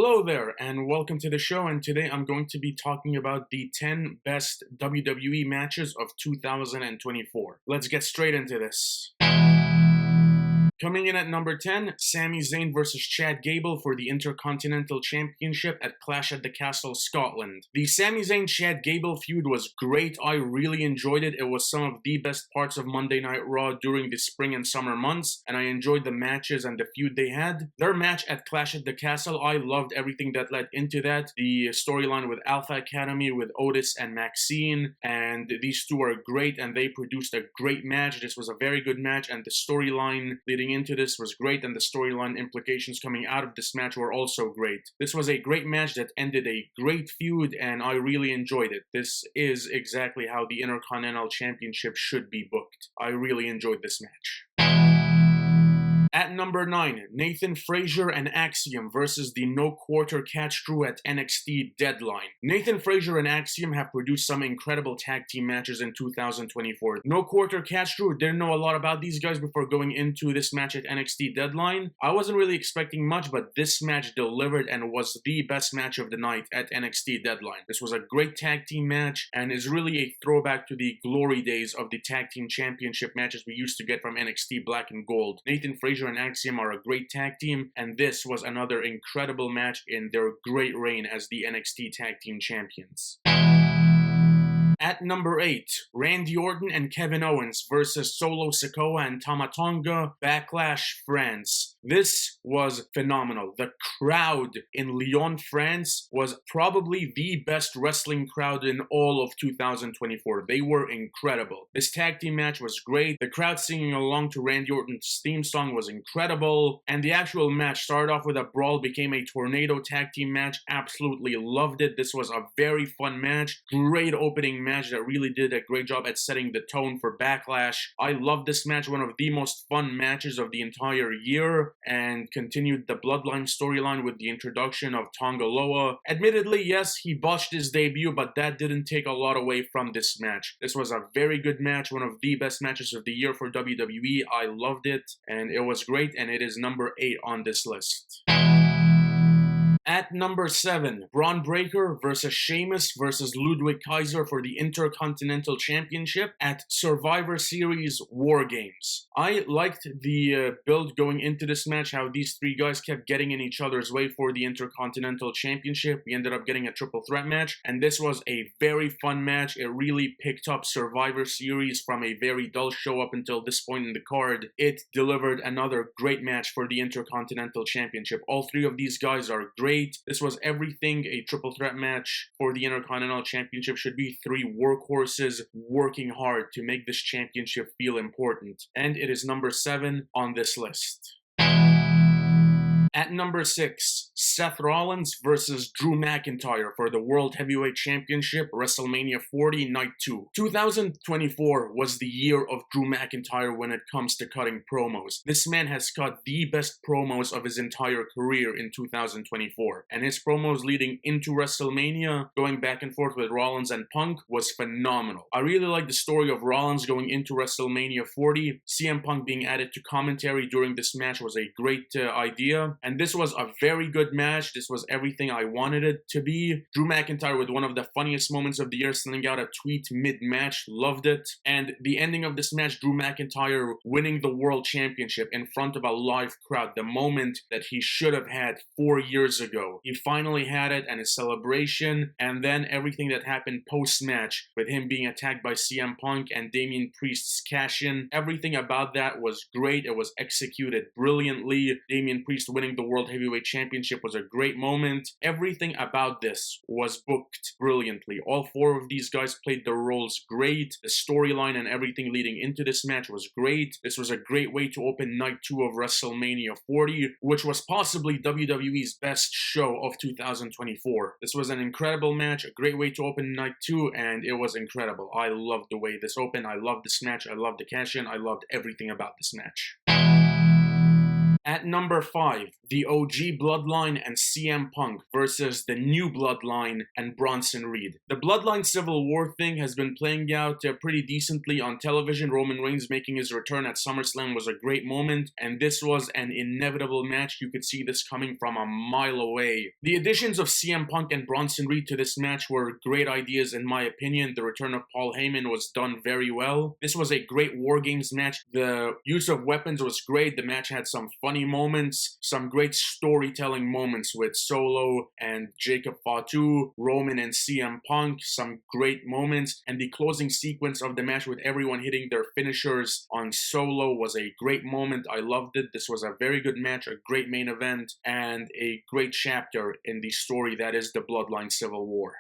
Hello there, and welcome to the show, and today I'm going to be talking about the 10 best WWE matches of 2024. Let's get straight into this. Coming in at number 10, Sami Zayn vs. Chad Gable for the Intercontinental Championship at Clash at the Castle, Scotland. The Sami Zayn-Chad Gable feud was great. I really enjoyed it. It was some of the best parts of Monday Night Raw during the spring and summer months, and I enjoyed the matches and the feud they had. Their match at Clash at the Castle, I loved everything that led into that. The storyline with Alpha Academy, with Otis and Maxine, and these two are great, and they produced a great match. This was a very good match, and the storyline leading into this was great, and the storyline implications coming out of this match were also great. This was a great match that ended a great feud, and I really enjoyed it. This is exactly how the Intercontinental Championship should be booked. I really enjoyed this match. At number 9, Nathan Frasier and Axium versus the No Quarter Catch Crew at NXT Deadline. Nathan Frasier and Axium have produced some incredible tag team matches in 2024. No Quarter Catch Crew, didn't know a lot about these guys before going into this match at NXT Deadline. I wasn't really expecting much, but this match delivered and was the best match of the night at NXT Deadline. This was a great tag team match and is really a throwback to the glory days of the tag team championship matches we used to get from NXT Black and Gold. Nathan Frasier and Axium are a great tag team, and this was another incredible match in their great reign as the NXT Tag Team Champions. At number 8, Randy Orton and Kevin Owens versus Solo Sikoa and Tama Tonga, Backlash, France. This was phenomenal. The crowd in Lyon, France was probably the best wrestling crowd in all of 2024. They were incredible. This tag team match was great. The crowd singing along to Randy Orton's theme song was incredible. And the actual match started off with a brawl, became a tornado tag team match. Absolutely loved it. This was a very fun match. Great opening match that really did a great job at setting the tone for Backlash. I loved this match, one of the most fun matches of the entire year, and continued the Bloodline storyline with the introduction of Tonga Loa. Admittedly, yes, he botched his debut, but that didn't take a lot away from this match. This was a very good match, one of the best matches of the year for WWE. I loved it, and it was great, and it is number 8 on this list. At number 7, Braun Breaker versus Sheamus versus Ludwig Kaiser for the Intercontinental Championship at Survivor Series War Games. I liked the build going into this match, how these three guys kept getting in each other's way for the Intercontinental Championship. We ended up getting a triple threat match, and this was a very fun match. It really picked up Survivor Series from a very dull show up until this point in the card. It delivered another great match for the Intercontinental Championship. All three of these guys are great. This was everything a triple threat match for the Intercontinental Championship should be. Three workhorses working hard to make this championship feel important. And it is number 7 on this list. At number 6, Seth Rollins versus Drew McIntyre for the World Heavyweight Championship, WrestleMania 40, Night 2. 2024 was the year of Drew McIntyre when it comes to cutting promos. This man has cut the best promos of his entire career in 2024. And his promos leading into WrestleMania, going back and forth with Rollins and Punk, was phenomenal. I really like the story of Rollins going into WrestleMania 40. CM Punk being added to commentary during this match was a great idea. And this was a very good match. This was everything I wanted it to be. Drew McIntyre with one of the funniest moments of the year, sending out a tweet mid-match. Loved it. And the ending of this match, Drew McIntyre winning the World Championship in front of a live crowd. The moment that he should have had 4 years ago. He finally had it, and his celebration. And then everything that happened post-match with him being attacked by CM Punk and Damian Priest's cash-in. Everything about that was great. It was executed brilliantly. Damian Priest winning the World Heavyweight Championship was a great moment. Everything about this was booked brilliantly. All 4 of these guys played their roles great. The storyline and everything leading into this match was great. This was a great way to open Night 2 of WrestleMania 40, which was possibly WWE's best show of 2024. This was an incredible match, a great way to open Night 2, and it was incredible. I loved the way this opened. I loved this match. I loved the cash-in. I loved everything about this match. At At number 5, the OG Bloodline and CM Punk versus the new Bloodline and Bronson Reed. The Bloodline Civil War thing has been playing out pretty decently on television. Roman Reigns making his return at SummerSlam was a great moment, and this was an inevitable match. You could see this coming from a mile away. The additions of CM Punk and Bronson Reed to this match were great ideas in my opinion. The return of Paul Heyman was done very well. This was a great War Games match. The use of weapons was great. The match had some funny moments, some great storytelling moments with Solo and Jacob Fatu, Roman and CM Punk, some great moments, and the closing sequence of the match with everyone hitting their finishers on Solo was a great moment. I loved it. This was a very good match, a great main event, and a great chapter in the story that is the Bloodline Civil War.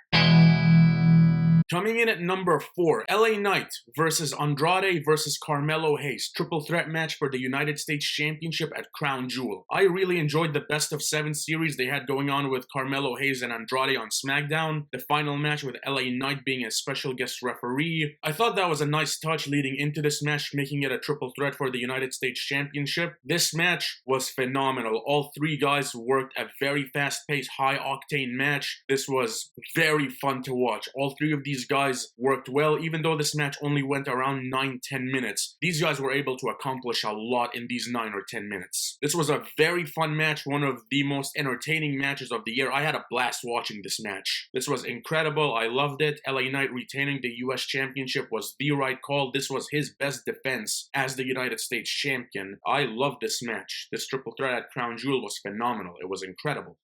Coming in at number 4, LA Knight versus Andrade versus Carmelo Hayes. Triple threat match for the United States Championship at Crown Jewel. I really enjoyed the best of 7 series they had going on with Carmelo Hayes and Andrade on SmackDown. The final match with LA Knight being a special guest referee. I thought that was a nice touch leading into this match, making it a triple threat for the United States Championship. This match was phenomenal. All 3 guys worked a very fast-paced, high-octane match. This was very fun to watch. All 3 of these guys worked well, even though this match only went around 9-10 minutes. These guys were able to accomplish a lot in these 9 or 10 minutes. This was a very fun match, one of the most entertaining matches of the year. I had a blast watching this match. This was incredible. I loved it. LA Knight retaining the US Championship was the right call. This was his best defense as the United States Champion. I loved this match. This triple threat at Crown Jewel was phenomenal. It was incredible.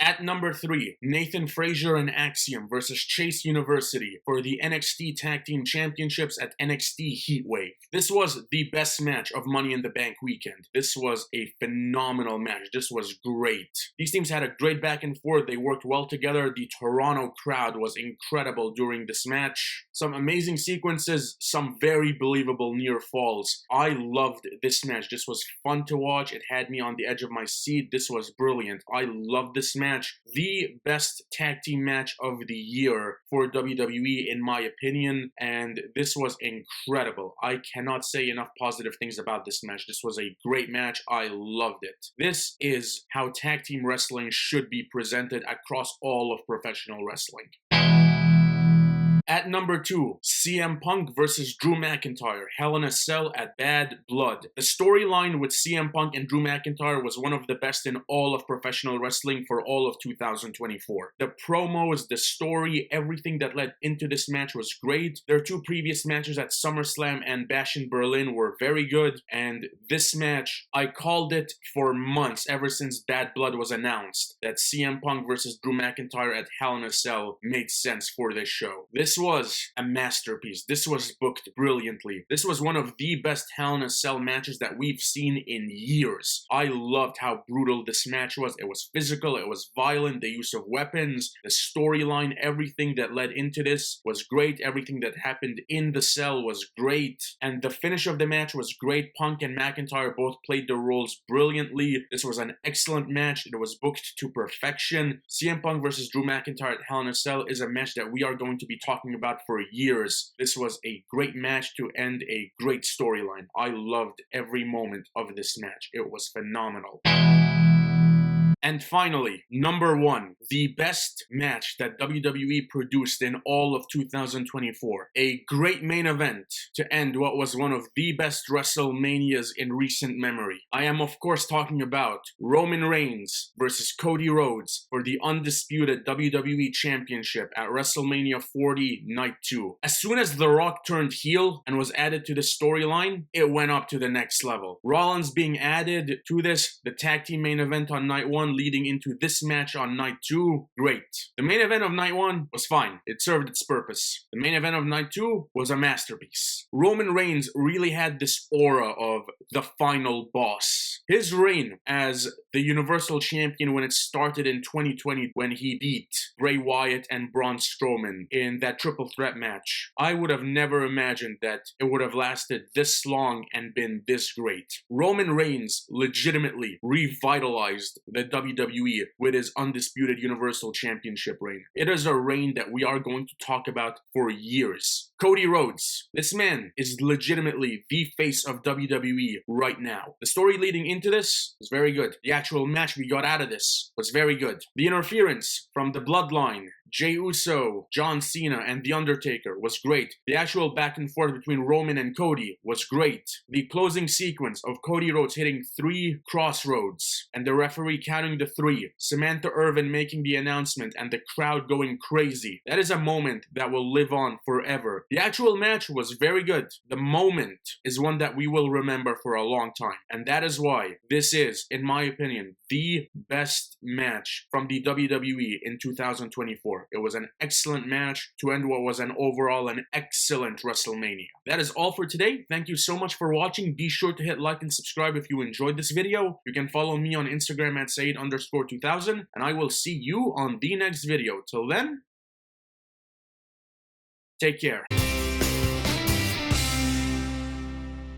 At number 3, Nathan Frasier and Axium versus Chase University for the NXT Tag Team Championships at NXT Heatwave. This was the best match of Money in the Bank weekend. This was a phenomenal match. This was great. These teams had a great back and forth. They worked well together. The Toronto crowd was incredible during this match. Some amazing sequences, some very believable near falls. I loved this match. This was fun to watch. It had me on the edge of my seat. This was brilliant. I loved this match. The best tag team match of the year for WWE in my opinion, and this was incredible. I cannot say enough positive things about this match. This was a great match. I loved it. This is how tag team wrestling should be presented across all of professional wrestling. At number 2, CM Punk versus Drew McIntyre, Hell in a Cell at Bad Blood. The storyline with CM Punk and Drew McIntyre was one of the best in all of professional wrestling for all of 2024. The promos, the story, everything that led into this match was great. Their 2 previous matches at SummerSlam and Bash in Berlin were very good, and this match, I called it for months, ever since Bad Blood was announced, that CM Punk versus Drew McIntyre at Hell in a Cell made sense for this show. This was a masterpiece. This was booked brilliantly. This was one of the best Hell in a Cell matches that we've seen in years. I loved how brutal this match was. It was physical, it was violent, the use of weapons, the storyline, everything that led into this was great. Everything that happened in the cell was great. And the finish of the match was great. Punk and McIntyre both played their roles brilliantly. This was an excellent match. It was booked to perfection. CM Punk versus Drew McIntyre at Hell in a Cell is a match that we are going to be talking about for years. This was a great match to end a great storyline. I loved every moment of this match. It was phenomenal. And finally, number 1, the best match that WWE produced in all of 2024. A great main event to end what was one of the best WrestleManias in recent memory. I am of course talking about Roman Reigns versus Cody Rhodes for the undisputed WWE Championship at WrestleMania 40 Night 2. As soon as The Rock turned heel and was added to the storyline, it went up to the next level. Rollins being added to this, the tag team main event on Night 1 leading into this match on Night 2, great. The main event of Night 1 was fine. It served its purpose. The main event of Night 2 was a masterpiece. Roman Reigns really had this aura of the final boss. His reign as the Universal Champion when it started in 2020 when he beat Bray Wyatt and Braun Strowman in that triple threat match, I would have never imagined that it would have lasted this long and been this great. Roman Reigns legitimately revitalized the WWE with his undisputed Universal Championship reign. It is a reign that we are going to talk about for years. Cody Rhodes. This man is legitimately the face of WWE right now. The story leading into this was very good. The actual match we got out of this was very good. The interference from the Bloodline, Jey Uso, John Cena, and The Undertaker was great. The actual back and forth between Roman and Cody was great. The closing sequence of Cody Rhodes hitting 3 crossroads and the referee counting the 3, Samantha Irvin making the announcement and the crowd going crazy. That is a moment that will live on forever. The actual match was very good. The moment is one that we will remember for a long time. And that is why this is, in my opinion, the best match from the WWE in 2024. It was an excellent match to end what was overall an excellent WrestleMania. That is all for today. Thank you so much for watching. Be sure to hit like and subscribe if you enjoyed this video. You can follow me on Instagram at Said_2000, and I will see you on the next video. Till then, take care.